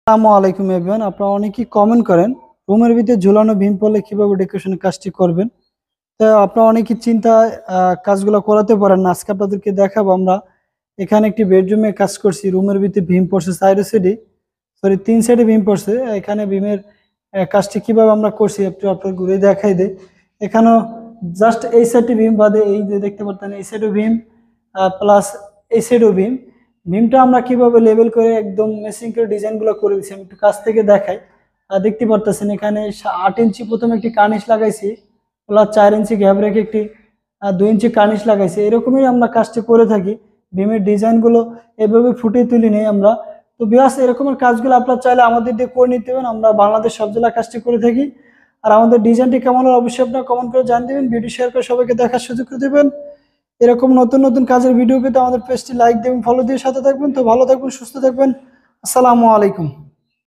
আসসালামু আলাইকুম এভরিওয়ান। আপনারা অনেকেই কমেন্ট করেন রুমের ভিতরে ঝুলানো ভীম পড়লে কিভাবে ডেকোরেশনের কাজটি করবেন। তো আপনারা অনেকেই চিন্তায় কাজগুলো করাতে পারেন না। আজকে আপনাদেরকে দেখাবো আমরা এখানে একটি বেডরুমে কাজ করছি। রুমের ভিতরে ভীম পড়ছে তিন সাইডে ভীম পড়ছে। এখানে ভীমের কাজটি কিভাবে আমরা করছি একটু আপনার ঘুরে দেখাই দেয়। এখানেও জাস্ট এই সাইডে ভীম বাদে এই যে দেখতে পারতেন এই সাইডও ভীম প্লাস এই সাইডও ভীম। ভীমটা আমরা কিভাবে লেবেল করে একদম মেশিং করে ডিজাইন গুলো করে দিচ্ছি আমি একটু কাছ থেকে দেখাই। দেখতে পারতেছেন এখানে 8 ইঞ্চি প্রথমে একটি কার্নিশ লাগাইছি, প্লাস 4 ইঞ্চি গ্যাপ রেখে একটি 2 ইঞ্চি কার্নিশ লাগাইছি। এরকমই আমরা কাজটি করে থাকি। ভীমের ডিজাইন গুলো এভাবে ফুটিয়ে তুলি নেই আমরা। তো বিয়াস এরকমের কাজগুলো আপনারা চাইলে আমাদের দিয়ে করে নিতে পারেন। আমরা বাংলাদেশ সব জেলায় কাজটি করে থাকি। আর আমাদের ডিজাইনটি কেমন হলো অবশ্যই আপনারা কমেন্ট করে জানিয়ে দেবেন, ভিডিও শেয়ার করে সবাইকে দেখার সুযোগ করে দেবেন। এরকম নতুন নতুন কাজের ভিডিও পেতে আমাদের পেজটি লাইক দেবেন, ফলো দিয়ে সাথে থাকবেন। তো ভালো থাকবেন, সুস্থ থাকবেন। আসসালামু আলাইকুম।